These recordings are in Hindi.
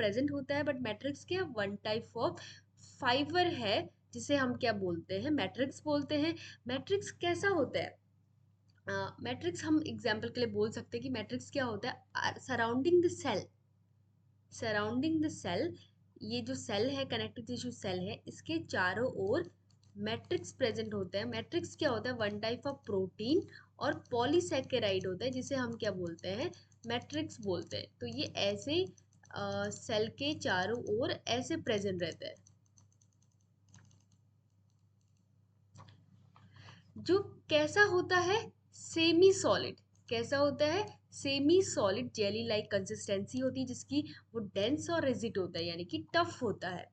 प्रेजेंट होता है, बट मैट्रिक्स क्या, वन टाइप ऑफ फाइबर है जिसे हम क्या बोलते हैं, मैट्रिक्स बोलते हैं। मैट्रिक्स कैसा होता है, मैट्रिक्स हम एग्जाम्पल के लिए बोल सकते हैं कि मैट्रिक्स क्या होता है, surrounding the cell, surrounding the cell, ये जो सेल है कनेक्टिव टिश्यू सेल है, इसके चारों ओर मैट्रिक्स प्रेजेंट होता है। मैट्रिक्स क्या होता है, वन टाइप ऑफ प्रोटीन और पॉलीसैकेराइड होता है जिसे हम क्या बोलते हैं, मैट्रिक्स बोलते हैं। तो ये ऐसे सेल के चारों ओर ऐसे प्रेजेंट रहता है। जो कैसा होता है, सेमी सॉलिड, कैसा होता है, semi solid jelly like consistency होती है जिसकी, वो डेंस और रेजिड होता है यानी कि टफ होता है।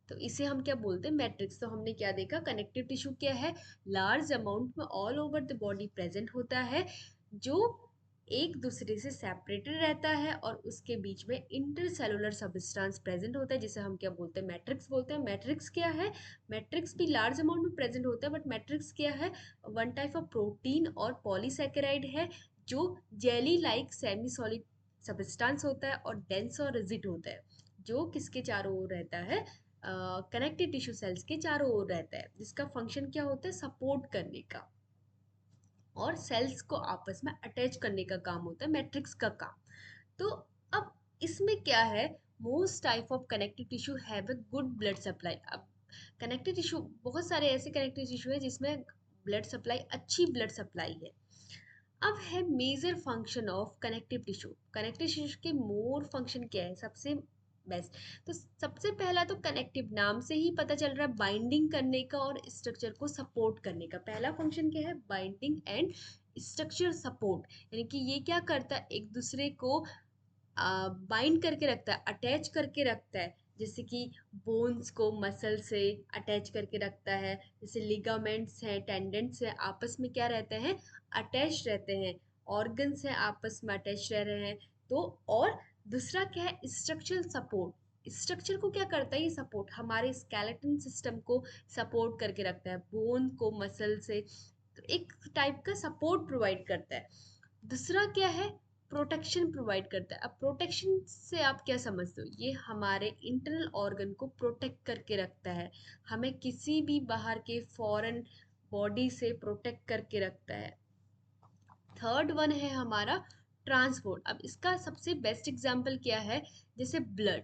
तो इसे हम क्या बोलते हैं, मैट्रिक्स। तो हमने क्या देखा, कनेक्टिव टिश्यू क्या है, लार्ज अमाउंट में all over the body present होता है, जो एक दूसरे से सेपरेटेड रहता है और उसके बीच में इंटरसेलुलर सब्सटेंस प्रेजेंट होता है जिसे हम क्या बोलते हैं, मैट्रिक्स बोलते हैं। मैट्रिक्स क्या है, मैट्रिक्स भी लार्ज अमाउंट में प्रेजेंट होता है, बट मैट्रिक्स क्या है, वन टाइप ऑफ प्रोटीन और पॉलीसैकेराइड है जो jelly like semi solid substance होता है और डेंस और रिजिड होता है, जो किसके चारों ओर रहता है, कनेक्टिव टिश्यू सेल्स के चारों ओर रहता है, जिसका फंक्शन क्या होता है, सपोर्ट करने का और सेल्स को आपस में अटैच करने का काम होता है मैट्रिक्स का काम। तो अब इसमें क्या है, most type of connective tissue have a good blood supply. अब कनेक्टिव टिश्यू, बहुत सारे ऐसे कनेक्टिव टिश्यू है जिसमें ब्लड सप्लाई, अच्छी ब्लड सप्लाई है। अब है major function of connective tissue, connective tissue के मोर फंक्शन क्या है, सबसे बेस्ट। तो सबसे पहला तो कनेक्टिव, नाम से ही पता चल रहा है बाइंडिंग करने का और स्ट्रक्चर को सपोर्ट करने का। पहला फंक्शन क्या है, बाइंडिंग एंड स्ट्रक्चर सपोर्ट, यानी कि ये क्या करता है, एक दूसरे को बाइंड करके रखता है, अटैच करके रखता है। जैसे कि बोन्स को मसल से अटैच करके रखता है, जैसे लिगामेंट्स हैं, टेंडेंट्स हैं, आपस में क्या रहते हैं, अटैच रहते हैं। ऑर्गन्स हैं, आपस में अटैच रह रहे हैं। तो और दूसरा क्या है, स्ट्रक्चरल सपोर्ट, स्ट्रक्चर को क्या करता है, ये सपोर्ट हमारे स्केलेटन सिस्टम को सपोर्ट करके रखता है, बोन को मसल से, तो एक टाइप का सपोर्ट प्रोवाइड करता है। दूसरा क्या है, प्रोटेक्शन प्रोवाइड करता है। अब प्रोटेक्शन से आप क्या समझते हो, ये हमारे इंटरनल ऑर्गन को प्रोटेक्ट करके रखता है, हमें किसी भी बाहर के फॉरेन बॉडी से प्रोटेक्ट करके रखता है। थर्ड वन है हमारा ट्रांसपोर्ट। अब इसका सबसे बेस्ट एग्जांपल क्या है, जैसे ब्लड,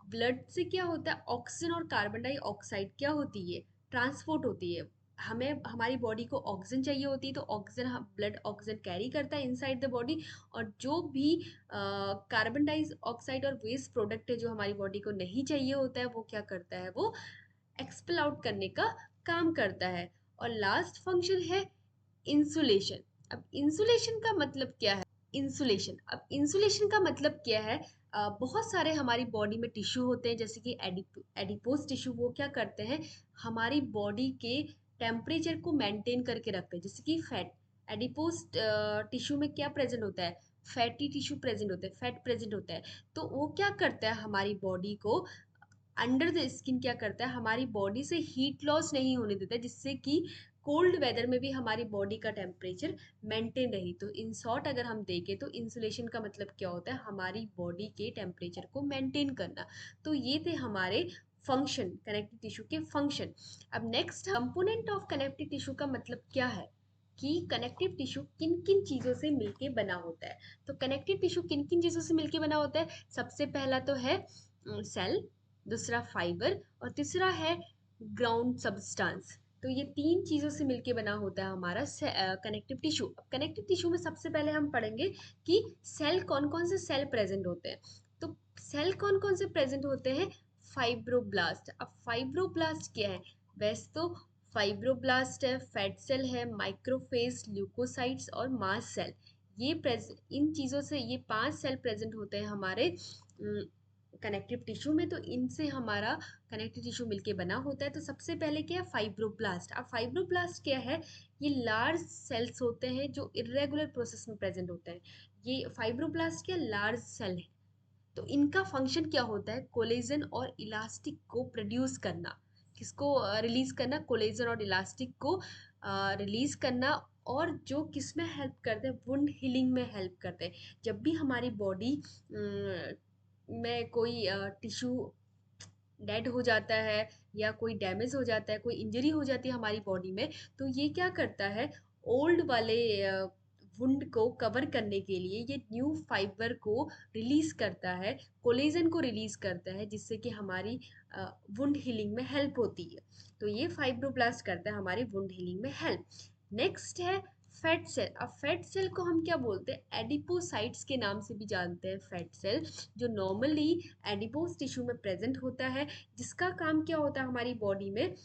ब्लड से क्या होता है, ऑक्सीजन और कार्बन डाइऑक्साइड क्या होती है, ट्रांसपोर्ट होती है। हमें हमारी बॉडी को ऑक्सीजन चाहिए होती है, तो ऑक्सीजन, ब्लड ऑक्सीजन कैरी करता है इनसाइड द बॉडी, और जो भी कार्बन डाइऑक्साइड और वेस्ट प्रोडक्ट है जो हमारी बॉडी को नहीं चाहिए होता है, वो क्या करता है, वो एक्सपेल आउट करने का काम करता है। और लास्ट फंक्शन है इंसुलेशन। अब इंसुलेशन का मतलब क्या है, इंसुलेशन, अब इंसुलेशन का मतलब क्या है, बहुत सारे हमारी बॉडी में टिश्यू होते हैं, जैसे कि एडिपोज टिश्यू, वो क्या करते हैं, हमारी बॉडी के टेम्परेचर को मेंटेन करके रखते हैं। जैसे कि फैट, एडिपोज टिश्यू में क्या प्रेजेंट होता है, फैटी टिश्यू प्रेजेंट होता है, फैट प्रेजेंट होता है। तो वो क्या करता है, हमारी बॉडी को अंडर द स्किन क्या करता है, हमारी बॉडी से हीट लॉस नहीं होने देता है, जिससे कि कोल्ड वेदर में भी हमारी बॉडी का टेम्परेचर मेंटेन रही। तो इन शॉर्ट अगर हम देखें तो इंसुलेशन का मतलब क्या होता है, हमारी बॉडी के टेम्परेचर को मेंटेन करना। तो ये थे हमारे फंक्शन, कनेक्टिव टिश्यू के फंक्शन। अब next, component of connective tissue का मतलब क्या है, कि कनेक्टिव टिश्यू किन किन चीज़ों से मिलके बना होता है। तो कनेक्टिव टिश्यू किन किन चीज़ों से मिलके बना होता है, सबसे पहला तो है सेल, दूसरा फाइबर, और तीसरा है ग्राउंड सब्सटेंस। तो ये तीन चीज़ों से मिलके बना होता है हमारा कनेक्टिव टिश्यू। अब कनेक्टिव टिश्यू में सबसे पहले हम पढ़ेंगे कि सेल, कौन कौन से सेल प्रेजेंट होते हैं। तो सेल कौन कौन से प्रेजेंट होते हैं, फाइब्रोब्लास्ट। अब फाइब्रोब्लास्ट क्या है, वैसे तो फाइब्रोब्लास्ट है, फैट सेल है, माइक्रोफेज, ल्यूकोसाइट्स और मास्ट सेल। ये इन चीज़ों से ये 5 सेल प्रेजेंट होते हैं हमारे कनेक्टिव टिश्यू में। तो इनसे हमारा कनेक्टिव टिश्यू मिलके बना होता है। तो सबसे पहले क्या है, फाइब्रोब्लास्ट। अब फाइब्रोब्लास्ट क्या है, ये लार्ज सेल्स होते हैं जो इरेगुलर प्रोसेस में प्रेजेंट होते हैं। ये फाइब्रोब्लास्ट क्या, लार्ज सेल है। तो इनका फंक्शन क्या होता है, कोलेजन और इलास्टिक को प्रोड्यूस करना। किसको रिलीज करना, कोलेजन और इलास्टिक को रिलीज करना। और जो किस में हेल्प करते हैं, वुंड हीलिंग में हेल्प करते हैं। जब भी हमारी बॉडी में कोई टिश्यू डेड हो जाता है या कोई डैमेज हो जाता है, कोई इंजरी हो जाती है हमारी बॉडी में, तो ये क्या करता है, ओल्ड वाले वुंड को कवर करने के लिए ये न्यू फाइबर को रिलीज करता है, कोलेजन को रिलीज करता है, जिससे कि हमारी वुंड हीलिंग में हेल्प होती है। तो ये फाइब्रोब्लास्ट करता है हमारी वुंड हीलिंग में हेल्प। नेक्स्ट है फैट सेल। अब फैट सेल को हम क्या बोलते हैं, एडिपोसाइट्स के नाम से भी जानते हैं फैट सेल, जो नॉर्मली एडिपोज टिश्यू में प्रेजेंट होता है, जिसका काम क्या होता है हमारी बॉडी में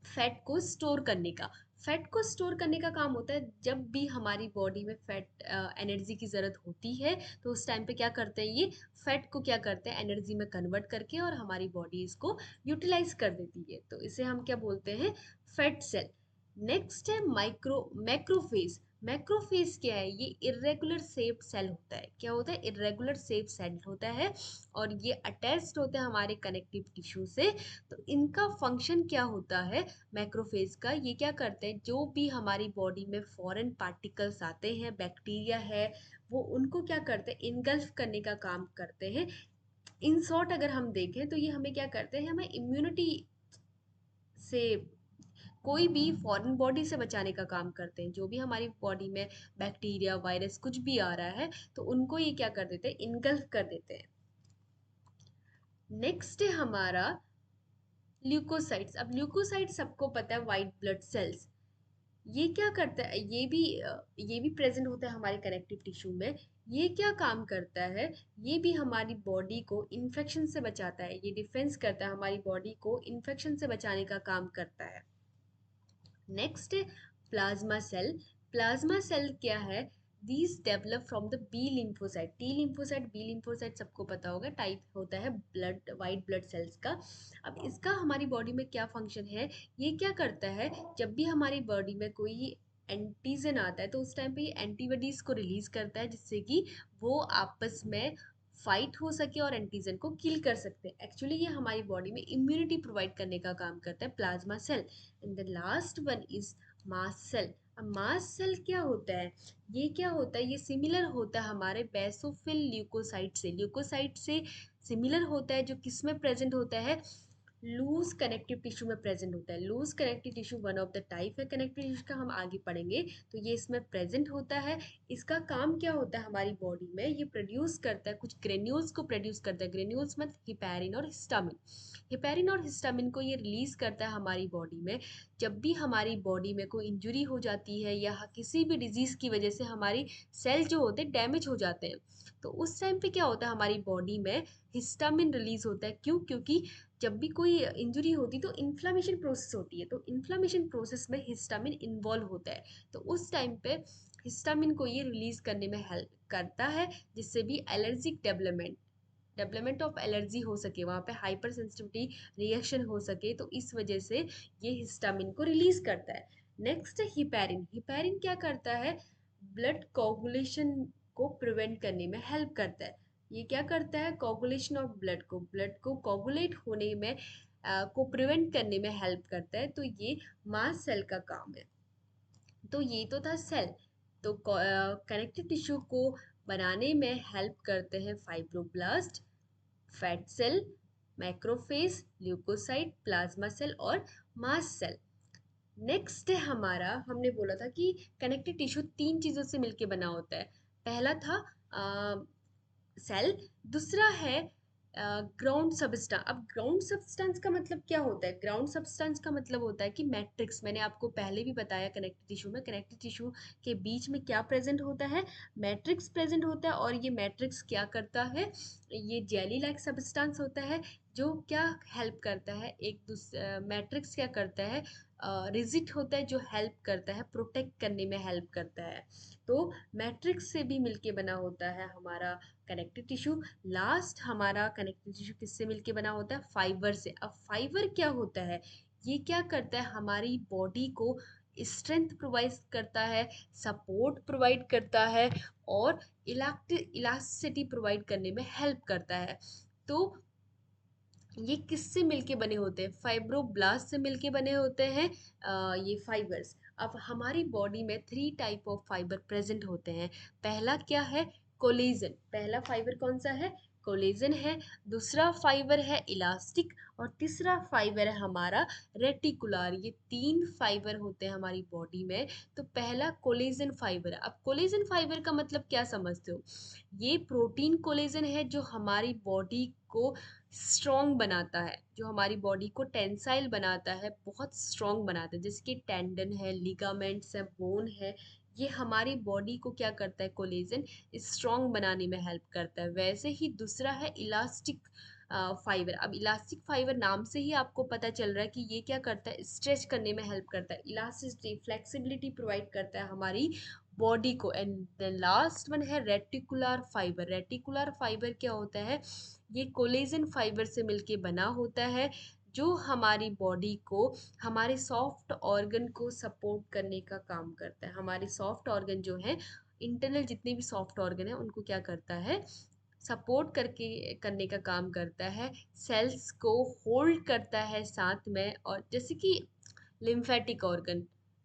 फैट को स्टोर करने का। फैट को स्टोर करने का काम होता है जब भी हमारी बॉडी में फैट एनर्जी की ज़रूरत होती है, तो उस टाइम पे क्या करते हैं, ये फैट को क्या करते हैं, एनर्जी में कन्वर्ट करके और हमारी बॉडी इसको यूटिलाइज कर देती है, तो इसे हम क्या बोलते हैं, फैट सेल। नेक्स्ट है मैक्रोफेज। मैक्रोफेज क्या है, ये इरेगुलर शेप सेल होता है। क्या होता है, इरेगुलर शेप सेल होता है, और ये अटैच्ड होता है हमारे कनेक्टिव टिश्यू से। तो इनका फंक्शन क्या होता है मैक्रोफेज का, ये क्या करते हैं, जो भी हमारी बॉडी में फॉरेन पार्टिकल्स आते हैं, बैक्टीरिया है, वो उनको क्या करते हैं, इनगल्फ करने का काम करते हैं। इन शॉर्ट अगर हम देखें तो ये हमें क्या करते हैं, हमें इम्यूनिटी से, कोई भी फॉरेन बॉडी से बचाने का काम करते हैं। जो भी हमारी बॉडी में बैक्टीरिया वायरस कुछ भी आ रहा है, तो उनको ये क्या कर देते हैं, इनगल्फ कर देते हैं। नेक्स्ट है हमारा ल्यूकोसाइट्स। अब ल्यूकोसाइट्स सबको पता है, वाइट ब्लड सेल्स। ये क्या करता है, ये भी प्रेजेंट होता है हमारे कनेक्टिव टिश्यू में। ये क्या काम करता है, ये भी हमारी बॉडी को इन्फेक्शन से बचाता है, ये डिफेंस करता है, हमारी बॉडी को इन्फेक्शन से बचाने का काम करता है। नेक्स्ट है प्लाज्मा सेल। प्लाज्मा सेल क्या है, these develop from the B lymphocyte. T lymphocyte, B lymphocyte सबको पता होगा, टाइप होता है ब्लड, वाइट ब्लड सेल्स का। अब इसका हमारी बॉडी में क्या फंक्शन है, ये क्या करता है, जब भी हमारी बॉडी में कोई एंटीजन आता है, तो उस टाइम पे ये एंटीबॉडीज को रिलीज करता है, जिससे कि वो आपस में फाइट हो सके और एंटीजन को किल कर सकते हैं। एक्चुअली ये हमारी बॉडी में इम्यूनिटी प्रोवाइड करने का काम करता है plasma cell. And the last one is mast cell. अब मास्ट सेल क्या होता है, ये क्या होता है, ये सिमिलर होता है हमारे बेसोफिल ल्यूकोसाइट से। ल्यूकोसाइट से सिमिलर होता है, जो किस में प्रेजेंट होता है, लूज कनेक्टिव टिश्यू में प्रेजेंट होता है। Loose connective tissue one of the type है कनेक्टिव टिश्यू का, हम आगे पढ़ेंगे। तो ये इसमें प्रेजेंट होता है। इसका काम क्या होता है हमारी बॉडी में, ये प्रोड्यूस करता है कुछ ग्रेन्यूल्स को प्रोड्यूस करता है। ग्रेन्यूल्स मतलब हिपैरिन और हिस्टामिन। हिपैरिन और हिस्टामिन को ये रिलीज करता है हमारी बॉडी में, जब भी हमारी बॉडी में कोई इंजरी हो जाती है या किसी भी डिजीज की वजह से हमारी सेल जो होते हैं डैमेज हो जाते हैं, तो उस टाइम पे क्या होता है, हमारी बॉडी में हिस्टामिन रिलीज होता है। क्यों, क्योंकि जब भी कोई इंजरी होती है तो इन्फ्लामेशन प्रोसेस होती है, तो इन्फ्लामेशन प्रोसेस में हिस्टामिन इन्वॉल्व होता है। तो उस टाइम पे हिस्टामिन को ये रिलीज करने में हेल्प करता है, जिससे भी एलर्जिक डेवलपमेंट ऑफ एलर्जी हो सके, वहाँ पे हाइपर सेंसिटिविटी रिएक्शन हो सके, तो इस वजह से ये हिस्टामिन को रिलीज करता है। नेक्स्ट है हिपैरिन। हिपैरिन क्या करता है, ब्लड कोगुलेशन को प्रिवेंट करने में हेल्प करता है। ये क्या करता है, कोगुलेशन ऑफ ब्लड को कोगुलेट होने में को प्रिवेंट करने में हेल्प करता है। तो ये मास्ट सेल का काम है। तो ये तो था सेल। तो कनेक्टिव टिश्यू को बनाने में हेल्प करते हैं fibroblast, fat cell, macrophage, leucocyte, plasma cell और मास्ट सेल। नेक्स्ट है हमारा, हमने बोला था कि कनेक्टिव टिश्यू तीन चीज़ों से मिलके बना होता है। पहला था सेल, दूसरा है ग्राउंड सब्सटेंस। अब ग्राउंड सब्सटेंस का मतलब क्या होता है, ग्राउंड सब्सटेंस का मतलब होता है कि मैट्रिक्स। मैंने आपको पहले भी बताया, कनेक्टिव टिश्यू में, कनेक्टिव टिश्यू के बीच में क्या प्रेजेंट होता है, मैट्रिक्स प्रेजेंट होता है। और ये मैट्रिक्स क्या करता है, ये जेली लाइक सब्सटेंस होता है, जो क्या हेल्प करता है, एक दूसरे मैट्रिक्स क्या करता है, रिजिड होता है, जो हेल्प करता है, प्रोटेक्ट करने में हेल्प करता है। तो मैट्रिक्स से भी मिलके बना होता है हमारा कनेक्टिव टिश्यू। लास्ट हमारा कनेक्टिव टिश्यू किससे मिलके बना होता है, फाइबर से। अब फाइबर क्या होता है, ये क्या करता है, हमारी बॉडी को स्ट्रेंथ प्रोवाइड करता है, सपोर्ट प्रोवाइड करता है, और इलास्टिसिटी प्रोवाइड करने में हेल्प करता है। तो ये किससे मिलके बने होते हैं, फाइब्रोब्लास्ट से मिलके बने होते हैं ये फाइबर्स। अब हमारी बॉडी में three type of fibre present होते हैं। पहला क्या है, कोलेजन। पहला फाइबर कौन सा है, कोलेजन है, दूसरा फाइबर है इलास्टिक और तीसरा फाइबर है हमारा रेटिकुलर। ये 3 फाइबर होते हैं हमारी बॉडी में। तो पहला कोलेजन फाइबर है। अब कोलेजन फाइबर का मतलब क्या समझते हो? ये प्रोटीन कोलेजन है जो हमारी बॉडी को स्ट्रॉन्ग बनाता है, जो हमारी बॉडी को टेंसाइल बनाता है, बहुत स्ट्रॉन्ग बनाता है। जैसे कि टेंडन है, लिगामेंट्स है, बोन है, ये हमारी बॉडी को क्या करता है, कोलेजन स्ट्रॉन्ग बनाने में हेल्प करता है। वैसे ही दूसरा है इलास्टिक फाइबर। अब इलास्टिक फाइबर नाम से ही आपको पता चल रहा है कि ये क्या करता है, स्ट्रेच करने में हेल्प करता है, इलास्टिसिटी फ्लेक्सिबिलिटी प्रोवाइड करता है हमारी बॉडी को। एंड द लास्ट वन है रेटिकुलर फाइबर। रेटिकुलर फाइबर क्या होता है? ये कोलेजन फाइबर से मिलके बना होता है, जो हमारी बॉडी को, हमारे सॉफ्ट ऑर्गन को सपोर्ट करने का काम करता है। हमारे सॉफ्ट ऑर्गन जो है, इंटरनल जितने भी सॉफ्ट ऑर्गन है, उनको क्या करता है, सपोर्ट करके करने का काम करता है, सेल्स को होल्ड करता है साथ में। और जैसे कि lymphatic organ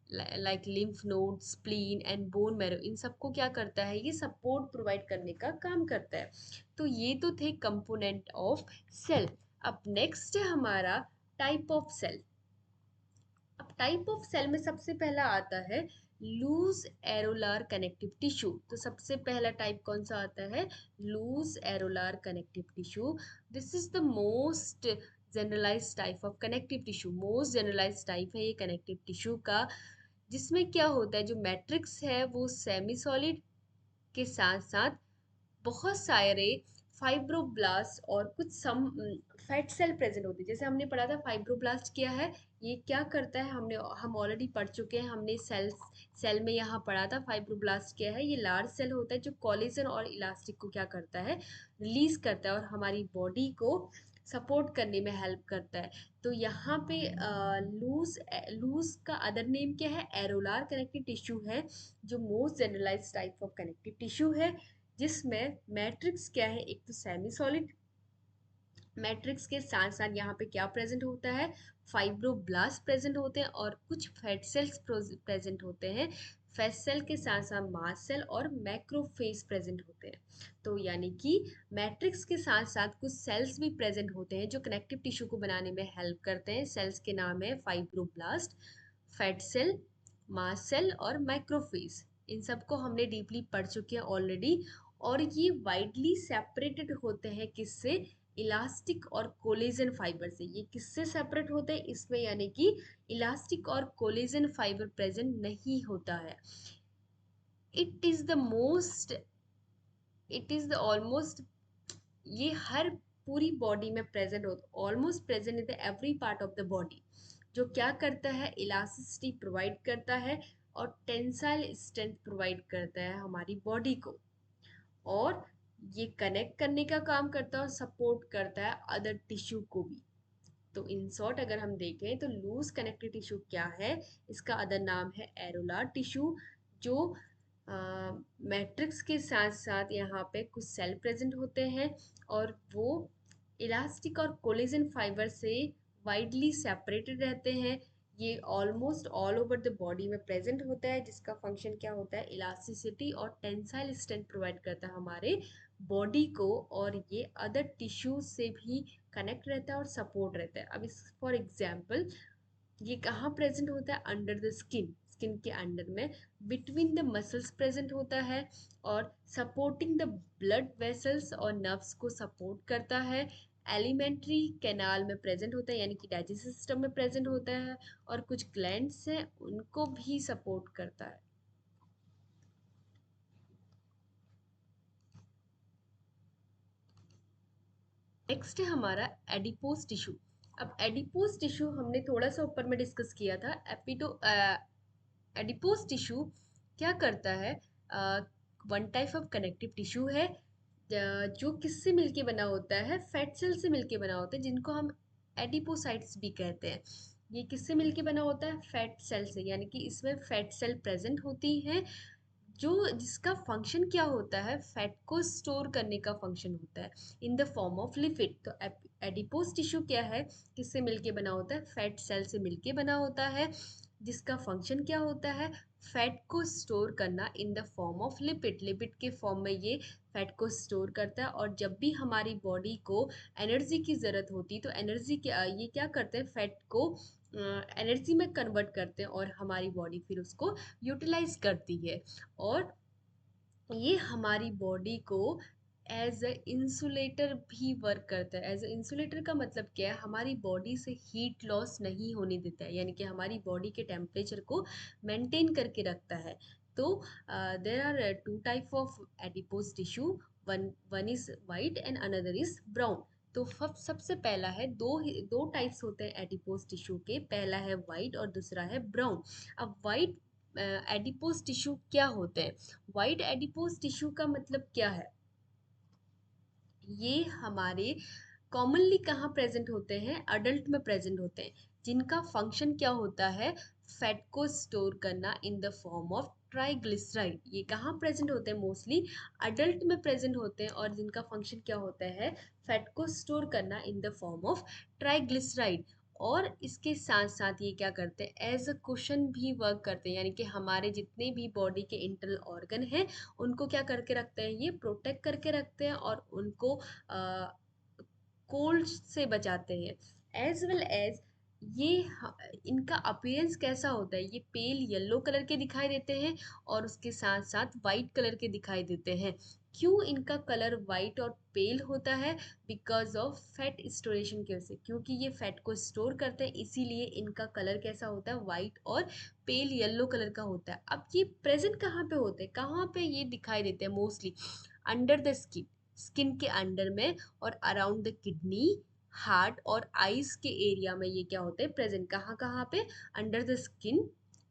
like lymph node, spleen and bone marrow, इन सबको क्या करता है, ये सपोर्ट प्रोवाइड करने का काम करता है। तो ये तो थे कंपोनेंट ऑफ सेल। अब नेक्स्ट है हमारा टाइप ऑफ सेल। अब टाइप ऑफ सेल में सबसे पहला आता है लूज एरोलार कनेक्टिव टिश्यू। तो सबसे पहला टाइप कौन सा आता है? Loose areolar connective tissue. This is the most generalize type of connective tissue. Most generalize type है ये कनेक्टिव टिश्यू का, जिसमें क्या होता है, जो मैट्रिक्स है वो सेमी सॉलिड के साथ साथ बहुत सारे फाइब्रोब्लास्ट और कुछ सम फैट सेल प्रेजेंट होते हैं। जैसे हमने पढ़ा था फाइब्रोब्लास्ट क्या है, ये क्या करता है, हम ऑलरेडी पढ़ चुके हैं, हमने सेल में यहाँ पढ़ा था। फाइब्रोब्लास्ट क्या है? ये लार्ज सेल होता है जो कोलेजन और इलास्टिक को क्या करता है, रिलीज करता है और हमारी बॉडी को सपोर्ट करने में हेल्प करता है। तो यहाँ पे लूज लूज का अदर नेम क्या है? एरोलार कनेक्टिव टिश्यू है, जो most generalize type of connective tissue है, जिसमें मैट्रिक्स क्या है, एक तो सेमी सॉलिड। मैट्रिक्स के साथ साथ यहाँ पे क्या प्रेजेंट होता है, फाइब्रोब्लास्ट प्रेजेंट होते हैं और कुछ फैट सेल्स प्रेजेंट होते हैं। फैट सेल के साथ साथ मास सेल और मैक्रोफेज प्रेजेंट होते हैं। तो यानी कि मैट्रिक्स के साथ साथ कुछ सेल्स भी प्रेजेंट होते हैं जो कनेक्टिव टिश्यू को बनाने में हेल्प करते हैं। सेल्स के नाम है फाइब्रोब्लास्ट, फैट सेल, मास सेल और माइक्रोफेज। इन सबको हमने डीपली पढ़ चुके हैं ऑलरेडी। और ये वाइडली सेपरेटेड होते हैं किससे? इलास्टिक और कोलेजन फाइबर से। ये किससे सेपरेट होते हैं इसमें, यानी कि इलास्टिक और कोलेजन फाइबर प्रेजेंट नहीं होता है। It is the most, it is the almost, ये हर पूरी बॉडी में प्रेजेंट होता, almost present in the every part of the body. जो क्या करता है, इलास्टिसिटी प्रोवाइड करता है और टेंसाइल स्ट्रेंथ प्रोवाइड करता है हमारी बॉडी को। और ये कनेक्ट करने का काम करता है और सपोर्ट करता है अदर टिश्यू को भी। तो इन शॉर्ट अगर हम देखें तो लूज कनेक्टिव टिश्यू क्या है, इसका अदर नाम है एरोलार टिश्यू, जो मैट्रिक्स के साथ साथ यहाँ पे कुछ सेल प्रेजेंट होते हैं और वो इलास्टिक और कोलेजन फाइबर से वाइडली सेपरेटेड रहते हैं। ये almost all over the body में प्रेजेंट होता है, जिसका फंक्शन क्या होता है, इलास्टिसिटी और टेंसाइल स्ट्रेंथ प्रोवाइड करता है हमारे बॉडी को। और ये अदर टिश्यू से भी कनेक्ट रहता है और सपोर्ट रहता है। अब इस फॉर एग्जाम्पल ये कहाँ प्रेजेंट होता है, अंडर द स्किन, स्किन के अंडर में, बिटवीन द मसल्स प्रेजेंट होता है और सपोर्टिंग द ब्लड वेसल्स और नर्व्स को सपोर्ट करता है। एलिमेंट्री कैनाल में प्रेजेंट होता है, यानी कि डाइजेस्टिव सिस्टम में प्रेजेंट होता है और कुछ ग्लैंड्स हैं उनको भी सपोर्ट करता है। नेक्स्ट है हमारा एडिपोज टिश्यू। अब एडिपोज टिश्यू हमने थोड़ा सा ऊपर में डिस्कस किया था। एडिपोज टिश्यू क्या करता है, one type of connective tissue है, जो किससे मिलके बना होता है, फैट सेल से मिलके बना होता है, जिनको हम एडिपोसाइट्स भी कहते हैं। ये किससे मिलके बना होता है, फैट सेल से, यानी कि इसमें फैट सेल प्रेजेंट होती हैं, जो जिसका फंक्शन क्या होता है, फैट को स्टोर करने का फंक्शन होता है in the form of lipid. तो एडिपोज टिश्यू क्या है, किससे मिलके बना होता है, फैट सेल से मिलके बना होता है। जिसका फंक्शन क्या होता है, फैट को स्टोर करना in the form of lipid. Lipid के फॉर्म में ये फैट को स्टोर करता है, और जब भी हमारी बॉडी को एनर्जी की ज़रूरत होती है तो एनर्जी क्या, ये क्या करते हैं, फैट को एनर्जी में कन्वर्ट करते हैं और हमारी बॉडी फिर उसको यूटिलाइज करती है। और ये हमारी बॉडी को एज अ इंसुलेटर भी वर्क करता है। एज अ इंसुलेटर का मतलब क्या है, हमारी बॉडी से हीट लॉस नहीं होने देता है, यानी कि हमारी बॉडी के टेम्परेचर को मेंटेन करके रखता है। तो there are two type of adipose tissue, one one is white and another is brown. तो सबसे पहला है, दो टाइप्स होते हैं एडिपोज टिश्यू के, पहला है वाइट और दूसरा है ब्राउन। अब वाइट एडिपोज टिश्यू क्या होते हैं, वाइट एडिपोज टिश्यू का मतलब क्या है, ये हमारे कॉमनली कहाँ प्रेजेंट होते हैं, अडल्ट में प्रेजेंट होते हैं, जिनका फंक्शन क्या होता है, फैट को स्टोर करना in the form of triglyceride. ये कहाँ प्रेजेंट होते हैं, मोस्टली अडल्ट में प्रेजेंट होते हैं, और जिनका फंक्शन क्या होता है, फैट को स्टोर करना in the form of triglyceride. और इसके साथ साथ ये क्या करते हैं, एज अ कुशन भी वर्क करते हैं, यानी कि हमारे जितने भी बॉडी के इंटरनल ऑर्गन हैं उनको क्या करके रखते हैं, ये प्रोटेक्ट करके रखते हैं और उनको कोल्ड से बचाते हैं। एज वेल एज ये इनका अपीयरेंस कैसा होता है, ये पेल येलो कलर के दिखाई देते हैं और उसके साथ साथ वाइट कलर के दिखाई देते हैं। क्यों इनका कलर वाइट और पेल होता है, बिकॉज ऑफ फैट स्टोरेशन की वजह से, क्योंकि ये फैट को स्टोर करते हैं, इसीलिए इनका कलर कैसा होता है, वाइट और पेल येलो कलर का होता है। अब ये प्रेजेंट कहाँ पे होते हैं, कहाँ पे ये दिखाई देते हैं, mostly under the skin, skin के अंडर में, और अराउंड द किडनी, हार्ट और आइज के एरिया में ये क्या होते हैं, प्रेजेंट। कहाँ कहाँ पे, under the skin,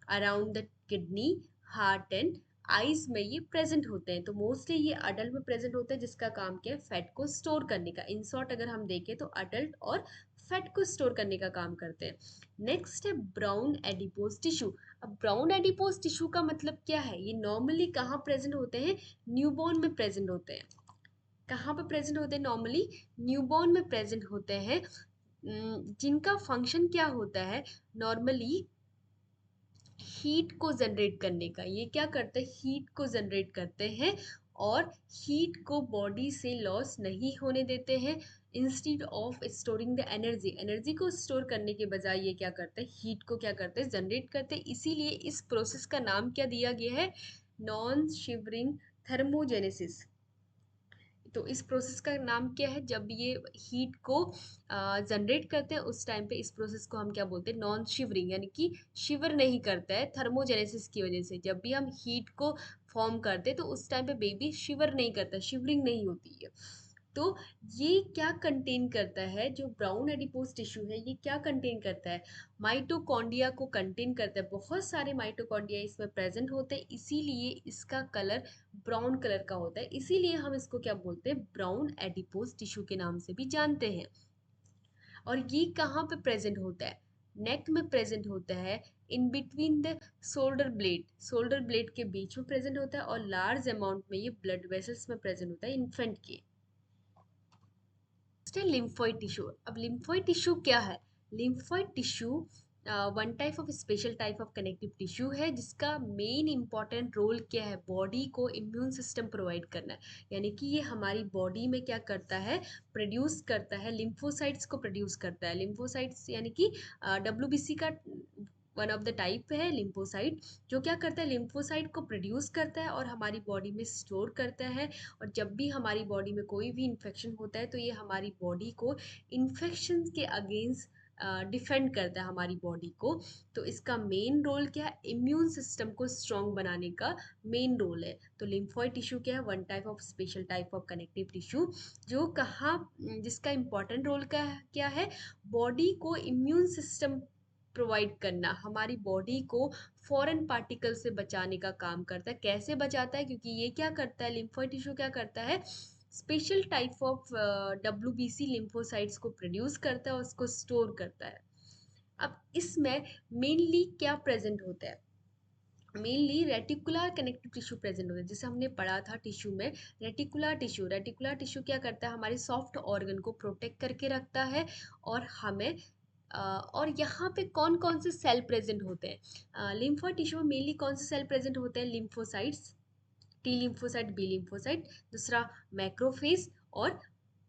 around the kidney, heart and eyes में ये प्रेजेंट होते हैं। तो मोस्टली ये अडल्ट में प्रेजेंट होते हैं, जिसका काम क्या है, फैट को स्टोर करने का। इन शॉर्ट अगर हम देखें तो अडल्ट और फैट को स्टोर करने का काम करते हैं। नेक्स्ट है ब्राउन एडिपोज टिश्यू। अब ब्राउन एडिपोज टिश्यू का मतलब क्या है, ये नॉर्मली कहाँ प्रेजेंट होते हैं, न्यूबॉर्न में प्रेजेंट होते हैं। कहाँ पे प्रेजेंट होते हैं, नॉर्मली न्यूबॉर्न में प्रेजेंट होते हैं। जिनका फंक्शन क्या होता है, नॉर्मली हीट को जनरेट करने का। ये क्या करते हैं, हीट को जनरेट करते हैं और हीट को बॉडी से लॉस नहीं होने देते हैं। Instead of storing the energy, energy को स्टोर करने के बजाय ये क्या करते हैं, हीट को क्या करते हैं, जनरेट करते हैं। इसीलिए इस प्रोसेस का नाम क्या दिया गया है, नॉन शिवरिंग थर्मोजेनेसिस। तो इस प्रोसेस का नाम क्या है, जब ये हीट को जनरेट करते हैं उस टाइम पे इस प्रोसेस को हम क्या बोलते हैं, नॉन शिवरिंग, यानी कि शिवर नहीं करता है थर्मोजेनेसिस की वजह से। जब भी हम हीट को फॉर्म करते हैं तो उस टाइम पे बेबी शिवर नहीं करता, शिवरिंग नहीं होती है। तो ये क्या कंटेन करता है, जो ब्राउन एडिपोज टिश्यू है ये क्या कंटेन करता है, माइटोकॉन्ड्रिया को कंटेन करता है। बहुत सारे माइटोकॉन्ड्रिया इसमें प्रेजेंट होते हैं, इसीलिए इसका कलर ब्राउन कलर का होता है। इसीलिए हम इसको क्या बोलते हैं, ब्राउन एडिपोज टिश्यू के नाम से भी जानते हैं। और ये कहाँ पे प्रेजेंट होता है, नेक में प्रेजेंट होता है, in between the shoulder blade, shoulder blade के बीच में प्रेजेंट होता है, और लार्ज अमाउंट में ये ब्लड वेसल्स में प्रेजेंट होता है इन्फेंट के। Lymphoid tissue. अब लिम्फोइड टिश्यू क्या है, lymphoid tissue one type of special type of connective tissue है, जिसका मेन इंपॉर्टेंट रोल क्या है, बॉडी को इम्यून सिस्टम प्रोवाइड करना है। यानी कि ये हमारी बॉडी में क्या करता है, प्रोड्यूस करता है, लिम्फोसाइट्स को प्रोड्यूस करता है। लिम्फोसाइट्स यानी कि डब्ल्यूबीसी का वन ऑफ द टाइप है लिम्फोसाइट, जो क्या करता है, लिम्फोसाइट को प्रोड्यूस करता है और हमारी बॉडी में स्टोर करता है। और जब भी हमारी बॉडी में कोई भी इन्फेक्शन होता है तो ये हमारी बॉडी को इन्फेक्शन के अगेंस्ट डिफेंड करता है हमारी बॉडी को। तो इसका मेन रोल क्या है, इम्यून सिस्टम को स्ट्रॉन्ग बनाने का मेन रोल है। तो लिम्फोइड टिश्यू क्या है, one type of special type of connective tissue, जो कहाँ, जिसका इंपॉर्टेंट रोल क्या है, बॉडी को इम्यून सिस्टम प्रोवाइड करना, हमारी बॉडी को फॉरेन पार्टिकल से बचाने का काम करता है। कैसे बचाता है, क्योंकि ये क्या करता है, लिम्फोइड टिश्यू क्या करता है, special type of WBC lymphocytes को प्रोड्यूस करता है और उसको स्टोर करता है। अब इसमें मेनली क्या प्रेजेंट होता है, mainly reticular connective tissue present होता है। जैसे हमने पढ़ा था टिश्यू में, रेटिकुलर टिश्यू, रेटिकुलर टिश्यू क्या करता है, हमारे सॉफ्ट ऑर्गन को प्रोटेक्ट करके रखता है और हमें और यहाँ पे कौन कौन से सेल प्रेजेंट होते हैं? लिम्फोइड टिश्यू में मेनली कौन से सेल प्रेजेंट होते हैं? Lymphocytes, T lymphocyte, B lymphocyte, दूसरा मैक्रोफेज और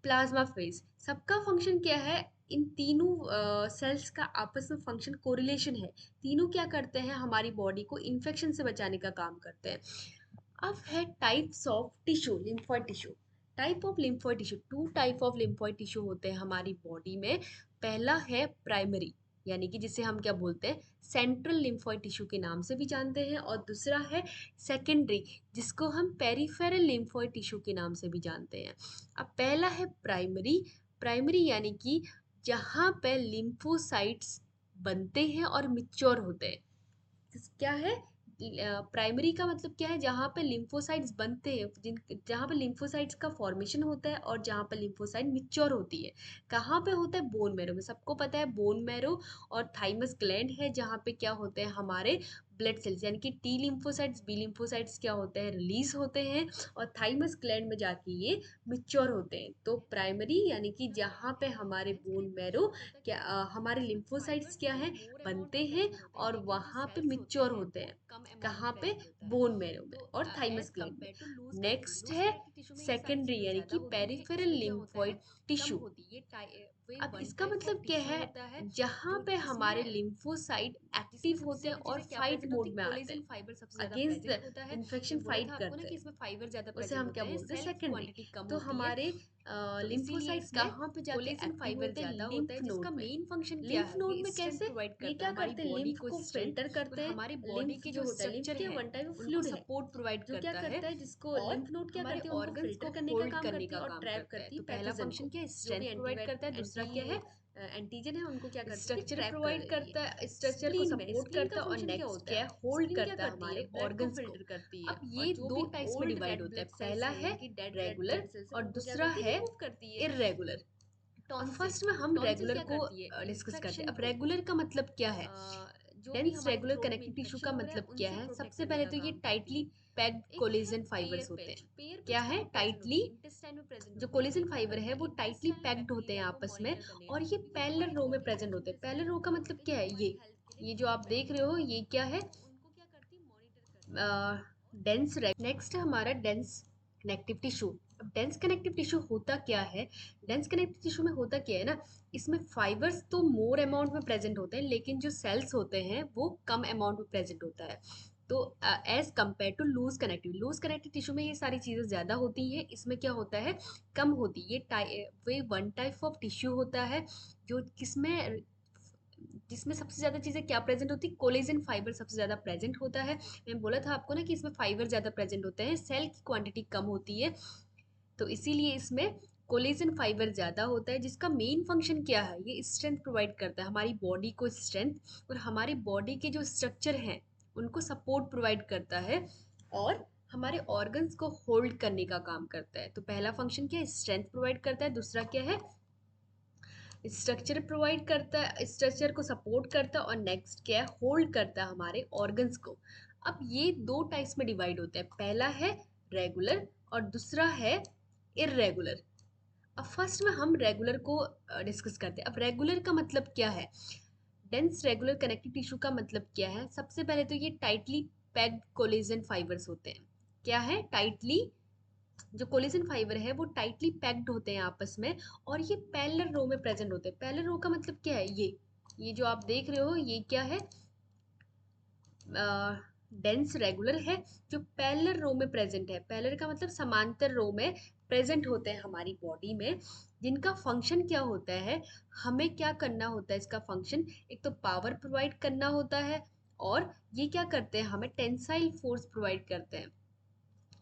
प्लाज्मा फेज। सबका फंक्शन क्या है? इन तीनों सेल्स का आपस में फंक्शन कोरिलेशन है। तीनों क्या करते हैं? हमारी बॉडी को इन्फेक्शन से बचाने का काम करते हैं। अब है types of tissue, lymphoid tissue. Type of lymphoid tissue, two type of lymphoid tissue होते हैं हमारी बॉडी में। पहला है प्राइमरी, यानी कि जिसे हम क्या बोलते हैं, सेंट्रल लिम्फोइड टिश्यू के नाम से भी जानते हैं, और दूसरा है सेकेंडरी, जिसको हम पेरिफेरल लिम्फोइड टिश्यू के नाम से भी जानते हैं। अब पहला है प्राइमरी। प्राइमरी यानी कि जहाँ पे लिम्फोसाइट्स बनते हैं और मिच्योर होते हैं। क्या है प्राइमरी का मतलब? क्या है? जहाँ पे लिम्फोसाइट्स बनते हैं, जहाँ पे लिम्फोसाइट्स का फॉर्मेशन होता है और जहाँ पे लिम्फोसाइट मिच्योर होती है। कहाँ पे होता है? बोन मैरो में। सबको पता है बोन मैरो और थाइमस ग्लैंड है, जहाँ पे क्या होते हैं हमारे ब्लड सेल्स, यानी कि टी लिम्फोसाइट्स, बी लिम्फोसाइट्स क्या होते हैं? रिलीज होते हैं और थाइमस ग्लैंड में जाके ये मिच्योर होते हैं। तो प्राइमरी यानी कि जहाँ पे हमारे बोन मैरो क्या हमारे लिम्फोसाइट्स क्या है? बनते हैं और वहाँ पे मिच्योर होते हैं। कहाँ पे? बोन मैरो में और थाइमस ग्लैंड में। नेक्स्ट है सेकेंडरी, यानी कि पेरिफेरल लिम्फोइड टिश्यू। अब इसका मतलब क्या है? जहाँ पे हमारे लिम्फोसाइट एक्टिव होते हैं और फाइट मोड में आते हैं, अगेंस्ट द इन्फेक्शन फाइट करते हैं, उसे हम क्या बोलते हैं? सेकेंडरी। तो हमारे लिम्फोसाइट कहाँ पे जाके एक्टिव होते हैं? लिम्फ नोड में। लिम्फ नोड में कैसे? ये क्या करते हैं? लिम्फ को फिल्टर करते हैं। लिम्फ जो होता है, लिम्फ क्या वन टाइप ऑफ फ्लूइड है जो क्या करता है, जिसको लिम्फ नोड क्या करती है? उनको फिल्टर करने का काम करती है और ट्रैप करती है पैथोजन को, जो भी एंटी एंटीजन है उनको क्या करती है? स्ट्रक्चर ट्रैप कर प्रोवाइड देती करता है। है, स्ट्रक्चर को स्प्लीन में, सपोर्ट स्प्लीन का करता है, और फंक्शन क्या नेक्स्ट होता क्या है? है, होल्ड स्प्लीन क्या करता है करती है? हमारे ब्लड को ऑर्गन्स को। फिल्टर करती है अब और ये जो दो भी टाइप्स में ओल्ड डिवाइड रेड होता है। ब्लड सेल्स पहला है, है यानी कि dead red regular blood cells है, और उनको क्या दूसरा करती है? है रिमूव करती है। इर्रेगुलर। अब टॉन्सिल, फर्स्ट में हम टॉन्सिल रेगुलर क्या को करती है? डिस्कस करते हैं। इन्फेक्शन अब को, रेगुलर का मतलब क्या है? जो भी डेंस हमारे रेगुलर थ्रोट में कनेक्टिव टिश्यू इन्फेक्शन का हो रहा है मतलब क्या उनसे है? प्रोटेक्ट सबसे करने पहले का तो ये काम करती टाइटली है। पैक्ड एक है कोलेजन पेयर फाइबर्स होते पैच। हैं। पेयर क्या पैच है? कहाँ प्रेजेंट होती टाइटली, है? इंटेस्टाइन में प्रेजेंट जो होती है। ये कोलेजन क्या फाइबर करता है है? वो टाइटली इंटेस्टाइनल पैक्ड होते हैं बैक्टीरिया को आपस में, मॉनिटर करने और का ये काम, क्योंकि पैरेलल हमारी रो में बॉडी के प्रेजेंट जो होते हैं। पैरेलल सेल्स रो का वगैरह मतलब होते हैं क्या जो है? हमारी हेल्थ के लिए ये जो बहुत आप देख रहे बेनिफिशियल हो होते ये हैं, क्या है? तो उनको क्या करती है? मॉनिटर करती है। नेक्स्ट है हमारा डेंस कनेक्टिव टिश्यू। अब डेंस कनेक्टिव टिश्यू होता क्या है? डेंस कनेक्टिव टिश्यू में होता क्या है ना, इसमें फाइबर्स तो मोर अमाउंट में प्रेजेंट होते हैं, लेकिन जो सेल्स होते हैं वो कम अमाउंट में प्रेजेंट होता है। तो as compare to loose connective tissue में ये सारी चीज़ें ज़्यादा होती हैं, इसमें क्या होता है? कम होती है। Way one type of tissue होता है जो किसमें जिसमें सबसे ज़्यादा चीज़ें क्या प्रेजेंट होती है? कोलेजन फाइबर सबसे ज़्यादा प्रेजेंट होता है। मैंने बोला था आपको ना कि इसमें फाइबर ज़्यादा प्रेजेंट होते हैं, सेल की क्वांटिटी कम होती है, तो इसीलिए इसमें कोलेजन फाइबर ज़्यादा होता है, जिसका मेन फंक्शन क्या है? ये स्ट्रेंथ प्रोवाइड करता है, हमारी बॉडी को स्ट्रेंथ, और हमारी बॉडी के जो स्ट्रक्चर हैं उनको सपोर्ट प्रोवाइड करता है, और हमारे ऑर्गन्स को होल्ड करने का काम करता है। तो पहला फंक्शन क्या है? स्ट्रेंथ प्रोवाइड करता है। दूसरा क्या है? स्ट्रक्चर प्रोवाइड करता है, स्ट्रक्चर को सपोर्ट करता है, और नेक्स्ट क्या है? होल्ड करता है हमारे ऑर्गन्स को। अब ये दो टाइप्स में डिवाइड होता है। पहला है रेगुलर और दूसरा है इर्रेगुलर। अब फर्स्ट में हम रेगुलर को डिस्कस करते हैं। अब रेगुलर का मतलब क्या है? डेंस रेगुलर कनेक्टिव टिश्यू का मतलब क्या है? सबसे पहले तो ये टाइटली पैक्ड कोलेजन फाइबर्स होते हैं। क्या है? टाइटली, जो कोलेजन फाइबर है वो टाइटली पैक्ड होते हैं आपस में, और ये पैरेलल रो में प्रेजेंट होते हैं। पैरेलल रो का मतलब क्या है? ये जो आप देख रहे हो ये क्या है? डेंस रेगुलर है जो पैरेलल रो में प्रेजेंट है। पैरेलल का मतलब समांतर रो में प्रेजेंट होते हैं हमारी बॉडी में, जिनका फंक्शन क्या होता है? हमें क्या करना होता है? इसका फंक्शन एक तो पावर प्रोवाइड करना होता है, और ये क्या करते हैं? हमें टेंसाइल फोर्स प्रोवाइड करते हैं।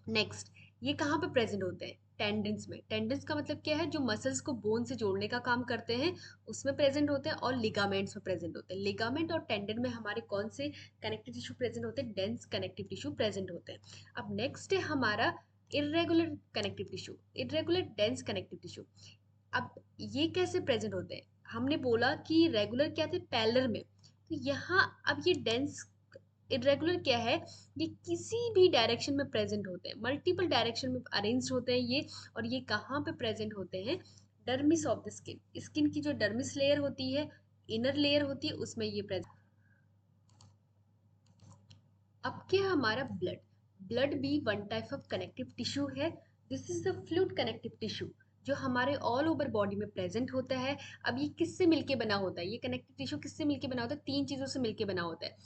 नेक्स्ट, ये कहाँ पे प्रेजेंट होते हैं? टेंडन्स में। टेंडन्स का मतलब क्या है? जो मसल्स को बोन से जोड़ने का काम करते हैं उसमें प्रेजेंट होते हैं, और लिगामेंट्स में प्रेजेंट होते हैं। लिगामेंट और टेंडन में हमारे कौन से कनेक्टिव टिश्यू प्रेजेंट होते हैं? डेंस कनेक्टिव टिश्यू प्रेजेंट होते हैं। अब नेक्स्ट है हमारा irregular connective tissue, irregular dense connective tissue. अब ये कैसे प्रेजेंट होते हैं? हमने बोला कि रेगुलर क्या थे? पैरेलल में। तो यहाँ अब ये डेंस इरेगुलर क्या है? ये किसी भी डायरेक्शन में प्रेजेंट होते हैं, मल्टीपल डायरेक्शन में अरेंज्ड होते हैं ये। और ये कहाँ पे प्रेजेंट होते हैं? Dermis of the skin, skin की जो डर्मिस लेयर होती है इनर लेयर होती है उसमें ये प्रेजेंट। अब क्या हमारा ब्लड, ब्लड भी one type of connective tissue है। This is the fluid connective tissue जो हमारे ऑल ओवर बॉडी में प्रेजेंट होता है। अब ये किससे मिलके बना होता है, ये कनेक्टिव टिश्यू किससे मिलके बना होता है, तीन चीजों से मिलके बना होता है,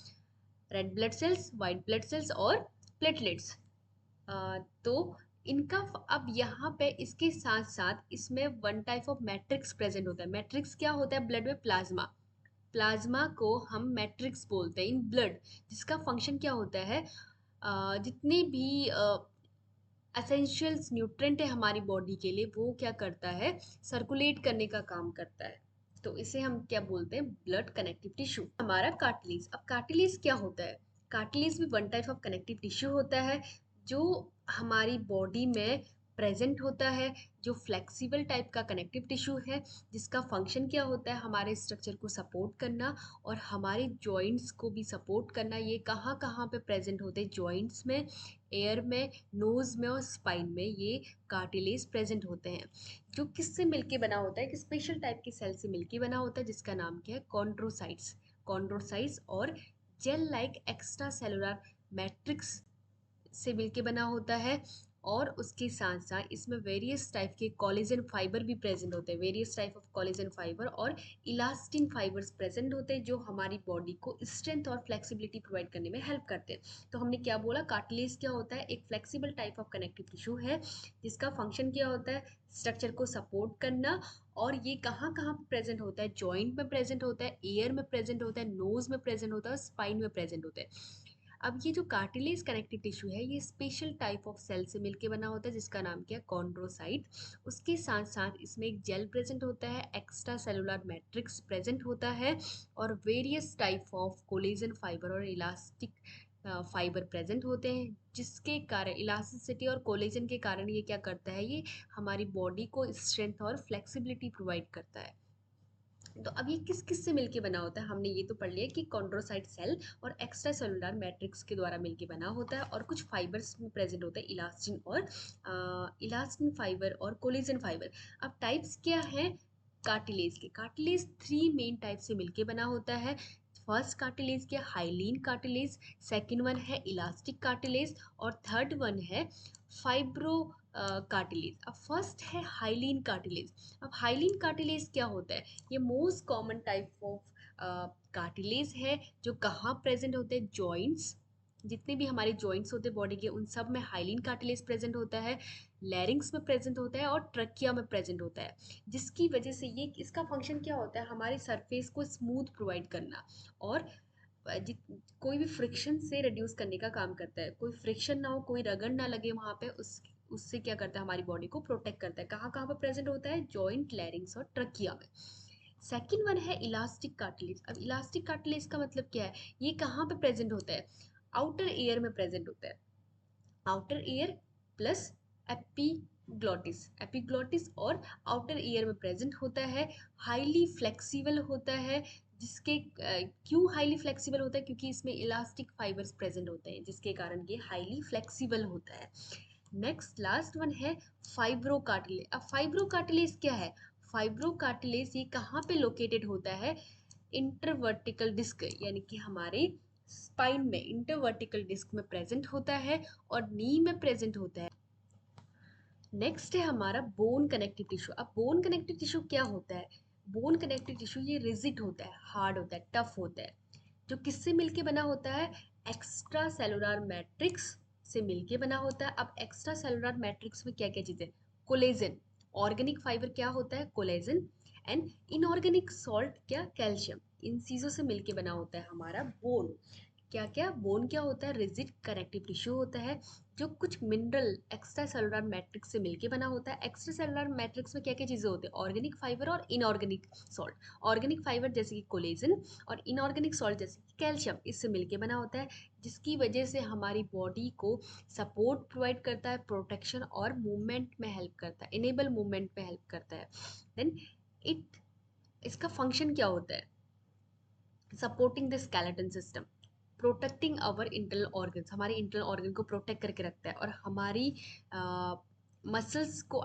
red blood cells, white blood cells और प्लेटलेट्स। तो इनका अब यहाँ पे इसके साथ साथ इसमें one type of matrix present होता है। मैट्रिक्स क्या होता है ब्लड में, प्लाज्मा। प्लाज्मा को हम मैट्रिक्स बोलते हैं इन ब्लड, जिसका फंक्शन क्या होता है, जितने भी एसेंशियल्स न्यूट्रेंट है हमारी बॉडी के लिए वो क्या करता है, सर्कुलेट करने का काम करता है। तो इसे हम क्या बोलते हैं, ब्लड कनेक्टिव टिश्यू। हमारा कार्टिलेज, अब कार्टिलेज क्या होता है, कार्टिलेज भी one type of connective tissue होता है जो हमारी बॉडी में प्रेजेंट होता है, जो फ्लेक्सिबल टाइप का कनेक्टिव टिश्यू है, जिसका फंक्शन क्या होता है, हमारे स्ट्रक्चर को सपोर्ट करना और हमारे जॉइंट्स को भी सपोर्ट करना। ये कहाँ कहाँ पे प्रेजेंट होते हैं, जॉइंट्स में, एयर में, नोज में और स्पाइन में ये कार्टिलेज प्रेजेंट होते हैं। जो किससे मिलके बना होता है, एक स्पेशल टाइप की सेल से मिलके बना होता है जिसका नाम क्या है, कॉन्ड्रोसाइट्स। कॉन्ड्रोसाइट्स और gel like extra cellular matrix से मिलके बना होता है। और उसके साथ साथ इसमें वेरियस टाइप के कोलेजन फाइबर भी प्रेजेंट होते हैं, various type of collagen fibre और इलास्टिन फाइबर्स प्रेजेंट होते हैं जो हमारी बॉडी को स्ट्रेंथ और फ्लेक्सिबिलिटी प्रोवाइड करने में हेल्प करते हैं। तो हमने क्या बोला, कार्टिलेज क्या होता है, एक flexible type of connective tissue है जिसका फंक्शन क्या होता है, स्ट्रक्चर को सपोर्ट करना। और ये कहाँ कहाँ प्रेजेंट होता है, जॉइंट में प्रेजेंट होता है, एयर में प्रेजेंट होता है, नोज में प्रेजेंट होता है, स्पाइन में प्रेजेंट होता है। अब ये जो कार्टिलेज कनेक्टिव टिश्यू है ये स्पेशल टाइप ऑफ सेल से मिलके बना होता है जिसका नाम क्या है, कॉन्ड्रोसाइट। उसके साथ साथ इसमें एक जेल प्रेजेंट होता है, एक्स्ट्रा सेलुलर मैट्रिक्स प्रेजेंट होता है और various type of collagen fibre और इलास्टिक फाइबर प्रेजेंट होते हैं, जिसके कारण इलास्टिसिटी और कोलेजन के कारण ये क्या करता है, ये हमारी बॉडी को स्ट्रेंथ और फ्लेक्सिबिलिटी प्रोवाइड करता है। तो अब ये किस किस से मिलके बना होता है, हमने ये तो पढ़ लिया कि कॉन्ड्रोसाइट सेल और एक्स्ट्रा सेलुलर मैट्रिक्स के द्वारा मिलके बना होता है और कुछ फाइबर्स में प्रेजेंट होता है, इलास्टिन और इलास्टिन फाइबर और कोलेजन फाइबर। अब टाइप्स क्या है कार्टिलेज के, कार्टिलेज थ्री मेन टाइप से मिलके बना होता है। फर्स्ट कार्टिलेज क्या, हाइलीन कार्टिलेज, सेकंड वन है इलास्टिक कार्टिलेज और थर्ड वन है फाइब्रो कार्टिलेज। अब फर्स्ट है हाइलीन कार्टिलेज। अब हाइलीन कार्टिलेज क्या होता है, ये most common type of cartilage है जो कहाँ प्रेजेंट होते हैं, जॉइंट्स, जितने भी हमारे जॉइंट्स होते हैं बॉडी के उन सब में हाइलीन कार्टिलेज प्रेजेंट होता है, लैरिंग्स में प्रेजेंट होता है और ट्रकिया में प्रेजेंट होता है। जिसकी वजह से ये, इसका फंक्शन क्या होता है, हमारे सरफेस को स्मूथ प्रोवाइड करना और कोई भी फ्रिक्शन से रिड्यूस करने का काम करता है। कोई फ्रिक्शन ना हो, कोई रगड़ ना लगे वहाँ पे, उससे क्या करता है, हमारी बॉडी को प्रोटेक्ट करता है। कहाँ कहाँ पे प्रेजेंट होता है, जॉइंट, लैरिंग्स और ट्रकिया में। सेकंड वन है इलास्टिक कार्टिलेज। अब इलास्टिक कार्टिलेज का मतलब क्या है, ये कहाँ पे प्रेजेंट होता है, आउटर एयर में प्रेजेंट होता है। Outer ear plus epiglottis, epiglottis और आउटर ईयर में प्रेजेंट होता है। हाईली फ्लेक्सिबल होता है, जिसके क्यों हाईली फ्लेक्सिबल होता है, क्योंकि इसमें इलास्टिक फाइबर्स प्रेजेंट होते हैं जिसके कारण ये हाईली फ्लेक्सिबल होता है। नेक्स्ट लास्ट वन है फाइब्रो कार्टिलेज। अब फाइब्रो कार्टिलेज क्या है, फाइब्रो कार्टिलेज ये कहाँ पे लोकेटेड होता है, इंटरवर्टिकल डिस्क यानी कि हमारे स्पाइन में इंटरवर्टिकल डिस्क में प्रेजेंट होता है और नी में प्रेजेंट होता है। नेक्स्ट है हमारा बोन कनेक्टिव टिश्यू। अब बोन कनेक्टिव टिश्यू क्या होता है, बोन कनेक्टिव टिश्यू ये रिजिड होता है, हार्ड होता है, टफ होता है, जो किससे मिलके बना होता है, एक्स्ट्रा सेलुलर मैट्रिक्स से मिलके बना होता है। अब एक्स्ट्रा सेलुलर मैट्रिक्स में क्या क्या चीजें, कोलेजन, ऑर्गेनिक फाइबर क्या होता है, कोलेजन, एंड इनऑर्गेनिक सॉल्ट क्या, कैल्शियम, इन चीजों से मिलके बना होता है हमारा बोन। क्या क्या, बोन क्या होता है, रिजिड कनेक्टिव टिश्यू होता है जो कुछ मिनरल एक्स्ट्रा सेलुलर मैट्रिक्स से मिलके बना होता है। एक्स्ट्रा सेलुलर मैट्रिक्स में क्या क्या चीजें होती है, ऑर्गेनिक फाइबर और इनऑर्गेनिक सॉल्ट। ऑर्गेनिक फाइबर जैसे कि कोलेजन और इनऑर्गेनिक सॉल्ट जैसे कि कैल्शियम, इससे मिलके बना होता है, जिसकी वजह से हमारी बॉडी को सपोर्ट प्रोवाइड करता है, प्रोटेक्शन और मूवमेंट में हेल्प करता है, इनेबल मूवमेंट में हेल्प करता है। देन इट, इसका फंक्शन क्या होता है, supporting the skeleton system, protecting our internal organs, हमारे इंटरनल ऑर्गन को प्रोटेक्ट करके रखता है और हमारी मसल्स को